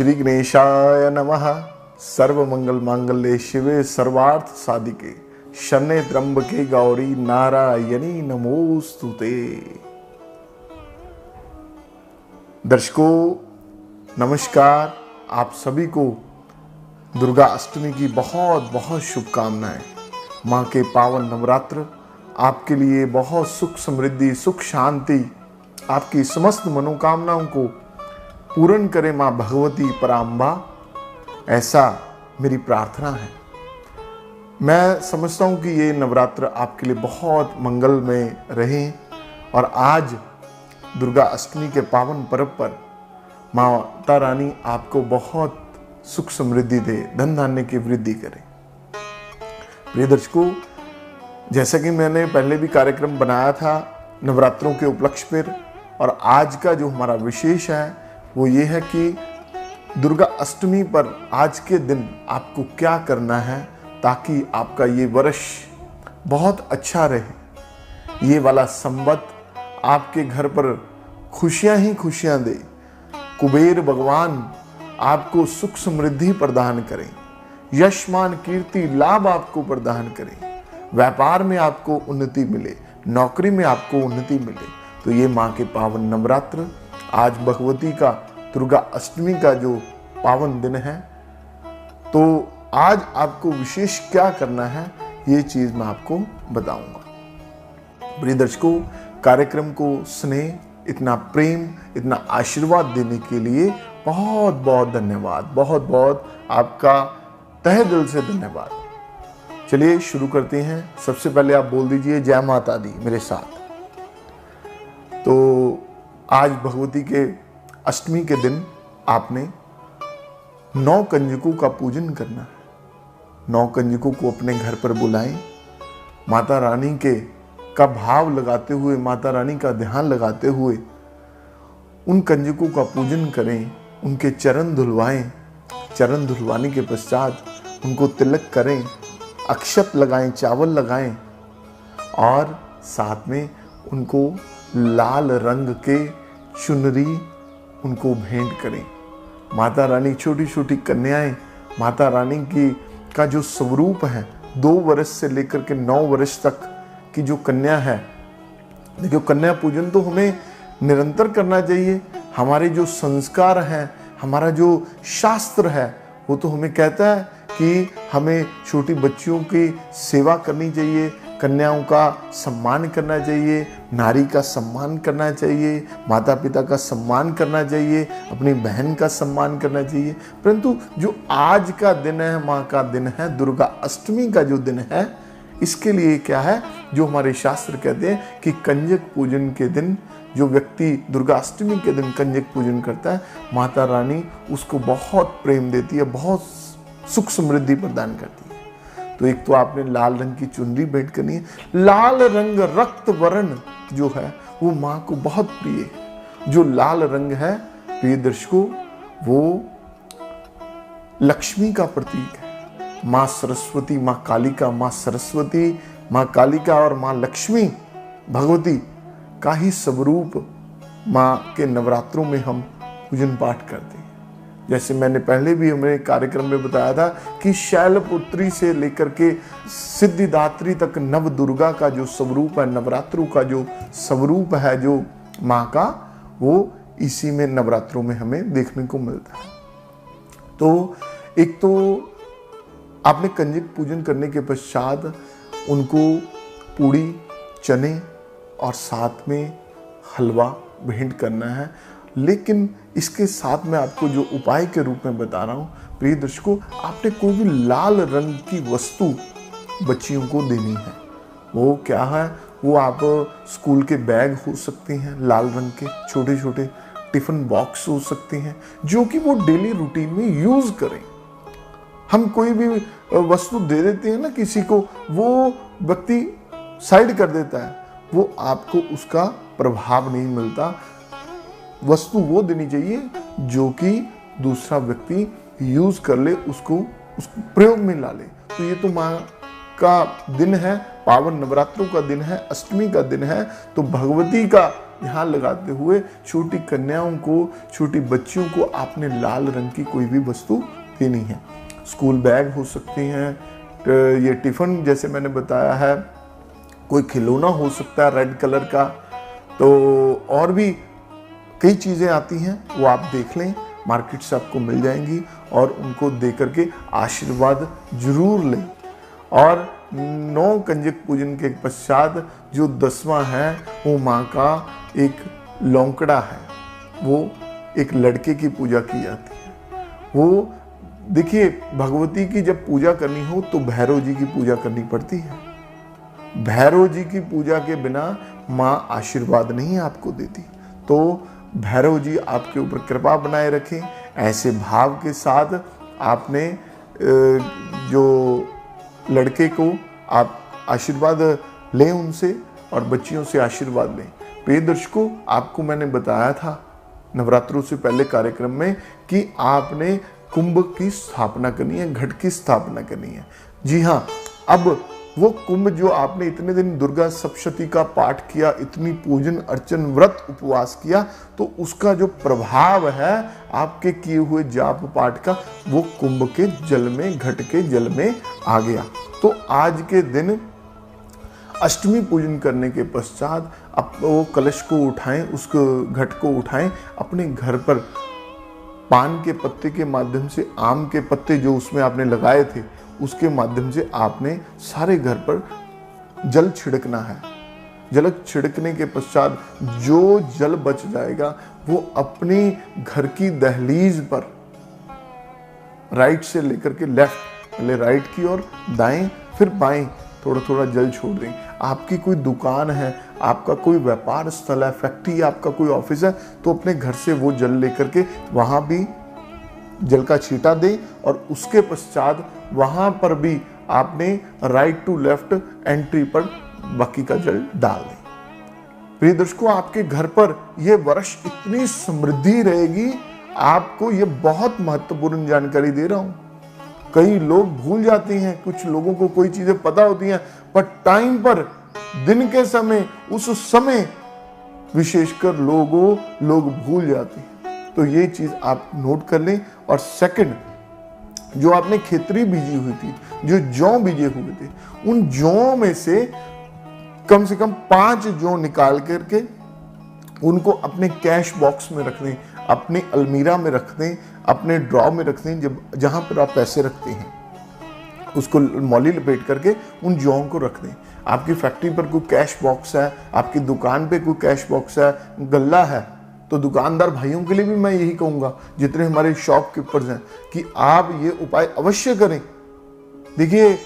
श्री गणेशाय नमः। सर्वमंगल मांगल्ये शिवे सर्वार्थ साधिके शरण्ये त्र्यंबके गौरी नारायणी नमोस्तुते। दर्शकों नमस्कार, आप सभी को दुर्गा अष्टमी की बहुत बहुत शुभकामनाएं। माँ के पावन नवरात्र आपके लिए बहुत सुख समृद्धि सुख शांति, आपकी समस्त मनोकामनाओं को पूर्ण करे माँ भगवती पराम्बा, ऐसा मेरी प्रार्थना है। मैं समझता हूँ कि ये नवरात्र आपके लिए बहुत मंगलमय रहे और आज दुर्गा अष्टमी के पावन पर्व पर माता रानी आपको बहुत सुख समृद्धि दे, धन धान्य की वृद्धि करे। प्रिय दर्शकों, जैसा कि मैंने पहले भी कार्यक्रम बनाया था नवरात्रों के उपलक्ष्य पर, और आज का जो हमारा विशेष है वो ये है कि दुर्गा अष्टमी पर आज के दिन आपको क्या करना है ताकि आपका ये वर्ष बहुत अच्छा रहे, ये वाला संवत आपके घर पर खुशियां ही खुशियां दे। कुबेर भगवान आपको सुख समृद्धि प्रदान करें, यश मान कीर्ति लाभ आपको प्रदान करें, व्यापार में आपको उन्नति मिले, नौकरी में आपको उन्नति मिले। तो ये माँ के पावन नवरात्र, आज भगवती का दुर्गा अष्टमी का जो पावन दिन है, तो आज आपको विशेष क्या करना है ये चीज मैं आपको बताऊंगा। प्रिय दर्शकों, कार्यक्रम को स्नेह, इतना प्रेम, इतना आशीर्वाद देने के लिए बहुत बहुत धन्यवाद, बहुत बहुत आपका तहे दिल से धन्यवाद। चलिए शुरू करते हैं। सबसे पहले आप बोल दीजिए जय माता दी मेरे साथ। तो आज भगवती के अष्टमी के दिन आपने 9 कंजकों का पूजन करना है। 9 कंजकों को अपने घर पर बुलाएं, माता रानी के का भाव लगाते हुए, माता रानी का ध्यान लगाते हुए उन कंजकों का पूजन करें, उनके चरण धुलवाएं। चरण धुलवाने के पश्चात उनको तिलक करें, अक्षत लगाएं, चावल लगाएं और साथ में उनको लाल रंग के चुनरी उनको भेंट करें। माता रानी, छोटी छोटी कन्याएं, माता रानी की का जो स्वरूप है, 2 वर्ष से लेकर के 9 वर्ष तक की जो कन्या है, देखो कन्या पूजन तो हमें निरंतर करना चाहिए। हमारे जो संस्कार हैं, हमारा जो शास्त्र है, वो तो हमें कहता है कि हमें छोटी बच्चियों की सेवा करनी चाहिए, कन्याओं का सम्मान करना चाहिए, नारी का सम्मान करना चाहिए, माता पिता का सम्मान करना चाहिए, अपनी बहन का सम्मान करना चाहिए। परंतु जो आज का दिन है, माँ का दिन है, दुर्गा अष्टमी का जो दिन है, इसके लिए क्या है, जो हमारे शास्त्र कहते हैं कि कंजक पूजन के दिन जो व्यक्ति दुर्गा अष्टमी के दिन कंजक पूजन करता है, माता रानी उसको बहुत प्रेम देती है, बहुत सुख समृद्धि प्रदान करती है। तो एक तो आपने लाल रंग की चुनरी भेंट करनी है। लाल रंग रक्त वर्ण जो है वो माँ को बहुत प्रिय है। जो लाल रंग है प्रिय दर्शकों, वो लक्ष्मी का प्रतीक है। माँ सरस्वती, माँ कालिका, माँ सरस्वती, माँ कालिका और माँ लक्ष्मी भगवती का ही स्वरूप माँ के नवरात्रों में हम पूजन पाठ करते हैं। जैसे मैंने पहले भी हमारे कार्यक्रम में बताया था कि शैलपुत्री से लेकर के सिद्धिदात्री तक नव दुर्गा का जो स्वरूप है, नवरात्रों का जो स्वरूप है जो माँ का, वो इसी में नवरात्रों में हमें देखने को मिलता है। तो एक तो आपने कंजक पूजन करने के पश्चात उनको पूड़ी, चने और साथ में हलवा भेंट करना है। लेकिन इसके साथ में आपको जो उपाय के रूप में बता रहा हूँ प्रिय दर्शकों, आपने कोई भी लाल रंग की वस्तु बच्चियों को देनी है। वो क्या है, वो आप स्कूल के बैग हो सकते हैं, लाल रंग के छोटे छोटे टिफिन बॉक्स हो सकते हैं, जो कि वो डेली रूटीन में यूज करें। हम कोई भी वस्तु दे देते हैं ना किसी को, वो व्यक्ति साइड कर देता है, वो आपको उसका प्रभाव नहीं मिलता। वस्तु वो देनी चाहिए जो कि दूसरा व्यक्ति यूज कर ले, उसको प्रयोग में ला ले। तो ये तो माँ का दिन है, पावन नवरात्रों का दिन है, अष्टमी का दिन है, तो भगवती का ध्यान लगाते हुए छोटी कन्याओं को, छोटी बच्चियों को आपने लाल रंग की कोई भी वस्तु देनी है। स्कूल बैग हो सकती हैं, ये टिफिन जैसे मैंने बताया है, कोई खिलौना हो सकता है रेड कलर का, तो और भी कई चीज़ें आती हैं, वो आप देख लें, मार्केट से आपको मिल जाएंगी और उनको दे करके आशीर्वाद जरूर लें। और 9 कंजक पूजन के पश्चात जो 10वां है वो माँ का एक लौंकड़ा है, वो एक लड़के की पूजा की जाती है। वो देखिए, भगवती की जब पूजा करनी हो तो भैरव जी की पूजा करनी पड़ती है। भैरव जी की पूजा के बिना माँ आशीर्वाद नहीं आपको देती। तो भैरव जी आपके ऊपर कृपा बनाए रखें, ऐसे भाव के साथ आपने जो लड़के को आप आशीर्वाद लें उनसे और बच्चियों से आशीर्वाद लें। प्रिय दर्शकों, आपको मैंने बताया था नवरात्रों से पहले कार्यक्रम में कि आपने कुंभ की स्थापना करनी है, घट की स्थापना करनी है। जी हाँ, अब वो कुंभ जो आपने इतने दिन दुर्गा सप्तशती का पाठ किया, इतनी पूजन अर्चन व्रत उपवास किया, तो उसका जो प्रभाव है आपके किए हुए जाप पाठ का, वो कुंभ के जल में, घट के जल में आ गया। तो आज के दिन अष्टमी पूजन करने के पश्चात आप वो कलश को उठाएं, उस घट को उठाएं, अपने घर पर पान के पत्ते के माध्यम से, आम के पत्ते जो उसमें आपने लगाए थे उसके माध्यम से आपने सारे घर पर जल छिड़कना है। जल छिड़कने के पश्चात जो जल बच जाएगा वो अपने घर की दहलीज पर राइट से लेकर के लेफ्ट, पहले राइट की ओर, दाएं फिर बाएं, थोड़ा थोड़ा जल छोड़ दें। आपकी कोई दुकान है, आपका कोई व्यापार स्थल है, फैक्ट्री है, आपका कोई ऑफिस है, तो अपने घर से वो जल लेकर के वहां भी जल का छींटा दें और उसके पश्चात वहां पर भी आपने राइट टू लेफ्ट एंट्री पर बाकी का जल डाल दें। प्रिय दर्शकों, आपके घर पर यह वर्ष इतनी समृद्धि रहेगी, आपको ये बहुत महत्वपूर्ण जानकारी दे रहा हूं। कई लोग भूल जाते हैं, कुछ लोगों को कोई चीजें पता होती हैं, पर टाइम पर, दिन के समय, उस समय विशेषकर लोग भूल जाते हैं। तो ये चीज आप नोट कर लें। और सेकंड, जो आपने खेतरी बीजी हुई थी, जो जौ बीजे हुए थे, उन जौ में से कम 5 जौ निकाल करके उनको अपने कैश बॉक्स में रख दें, अपनी अलमीरा में रख दें, अपने ड्रॉ में रख दें, जहां पर आप पैसे रखते हैं उसको मौली लपेट करके उन जौ को रख दें। आपकी फैक्ट्री पर कोई कैश बॉक्स है, आपकी दुकान पे कोई कैश बॉक्स है, गल्ला है, तो दुकानदार भाइयों के लिए भी मैं यही कहूंगा, जितने हमारे शॉपकीपर्स हैं, कि आप ये उपाय अवश्य करें। देखिए,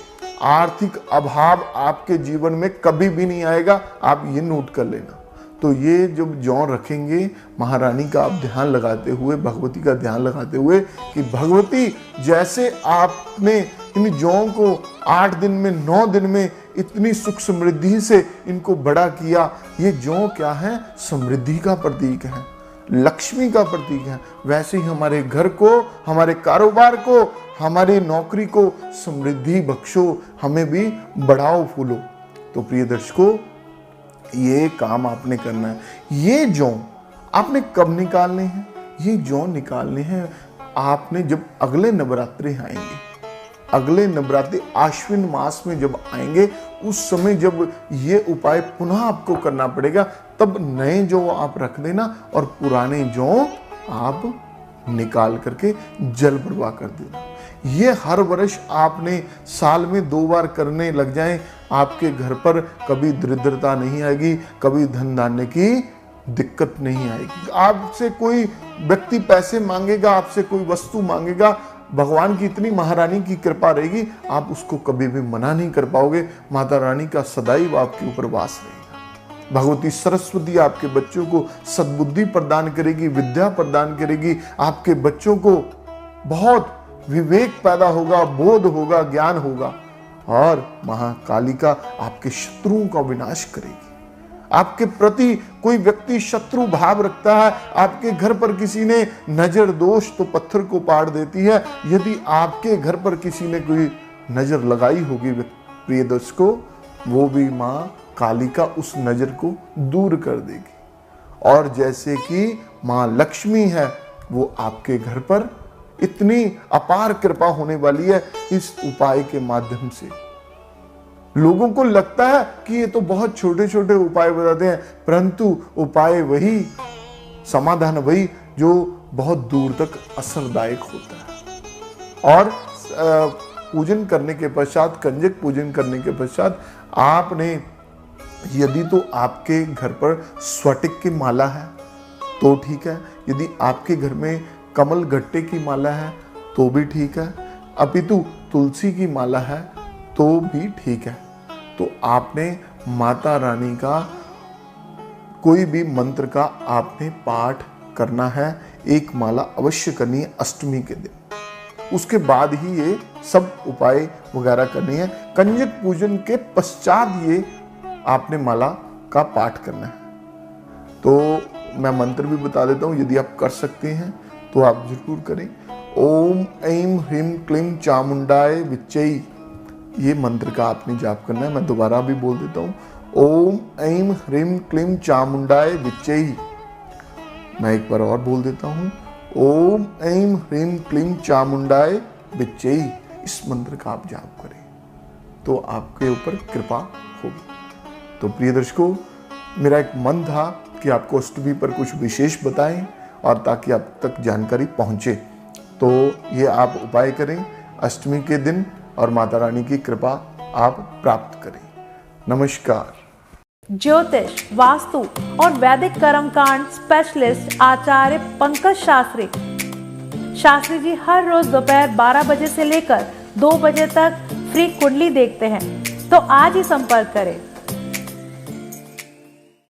आर्थिक अभाव आपके जीवन में कभी भी नहीं आएगा, आप ये नोट कर लेना। तो ये जब जौ रखेंगे, महारानी का आप ध्यान लगाते हुए, भगवती का ध्यान लगाते हुए कि भगवती, जैसे आपने इन जौ को 8 दिन में, 9 दिन में इतनी सुख समृद्धि से इनको बड़ा किया, ये जौ क्या है? समृद्धि का प्रतीक है, लक्ष्मी का प्रतीक है। वैसे ही हमारे घर को, हमारे कारोबार को, हमारी नौकरी को समृद्धि बख्शो, हमें भी बढ़ाओ फूलो। तो प्रिय दर्शकों, ये काम आपने करना है। ये जौ आपने कब निकालने हैं? ये जौ निकालने हैं आपने जब अगले नवरात्रे आएंगे, अगले नवरात्रि आश्विन मास में जब आएंगे, उस समय जब ये उपाय पुनः आपको करना पड़ेगा, तब नए जौ आप रख देना और पुराने जौ आप निकाल करके जल प्रवाह कर देना। ये हर वर्ष आपने साल में 2 बार करने लग जाएं, आपके घर पर कभी दरिद्रता नहीं आएगी, कभी धन धान्य की दिक्कत नहीं आएगी। आपसे कोई व्यक्ति पैसे मांगेगा, आपसे कोई वस्तु मांगेगा, भगवान की इतनी, महारानी की कृपा रहेगी, आप उसको कभी भी मना नहीं कर पाओगे। माता रानी का सदैव आपके ऊपर वास रहेगा। भगवती सरस्वती आपके बच्चों को सद्बुद्धि प्रदान करेगी, विद्या प्रदान करेगी, आपके बच्चों को बहुत विवेक पैदा होगा, बोध होगा, ज्ञान होगा, और महाकालिका आपके शत्रुओं का विनाश करेगी। आपके प्रति कोई व्यक्ति शत्रु भाव रखता है, आपके घर पर किसी ने नजर दोष, तो पत्थर को पाड़ देती है। यदि आपके घर पर किसी ने कोई नजर लगाई होगी प्रिय दर्शकों, वो भी माँ काली का उस नजर को दूर कर देगी। और जैसे कि माँ लक्ष्मी है, वो आपके घर पर इतनी अपार कृपा होने वाली है इस उपाय के माध्यम से। लोगों को लगता है कि ये तो बहुत छोटे छोटे उपाय बताते हैं, परंतु उपाय वही, समाधान वही जो बहुत दूर तक असरदायक होता है। और पूजन करने के पश्चात, कंजक पूजन करने के पश्चात आपने, यदि तो आपके घर पर स्फटिक की माला है तो ठीक है, यदि आपके घर में कमल गट्टे की माला है तो भी ठीक है, अपितु तुलसी की माला है तो भी ठीक है, तो आपने माता रानी का कोई भी मंत्र का आपने पाठ करना है। एक माला अवश्य करनी है अष्टमी के दिन। उसके बाद ही ये सब उपाय वगैरह करनी है। कंजक पूजन के पश्चात ये आपने माला का पाठ करना है। तो मैं मंत्र भी बता देता हूँ, यदि आप कर सकते हैं तो आप जरूर करें। ओम ऐं ह्रीं क्लीं चामुंडाय विच्चै, ये मंत्र का आपने जाप करना है। मैं दोबारा भी बोल देता हूँ, ओम ऐं ह्रीं क्लीं चामुंडाय विच्चै। मैं एक बार और बोल देता हूँ, ओम ऐं ह्रीं क्लीं चामुंडाय विच्चै। इस मंत्र का आप जाप करें तो आपके ऊपर कृपा होगी। तो प्रिय दर्शकों, मेरा एक मन था कि आपको अष्टमी पर कुछ विशेष बताएं और ताकि आप तक जानकारी पहुंचे। तो ये आप उपाय करें अष्टमी के दिन और माता रानी की कृपा आप प्राप्त करें। नमस्कार। ज्योतिष, वास्तु और वैदिक कर्मकांड स्पेशलिस्ट आचार्य पंकज शास्त्री जी हर रोज दोपहर 12 बजे से लेकर 2 बजे तक फ्री कुंडली देखते हैं। तो आज ही संपर्क करें।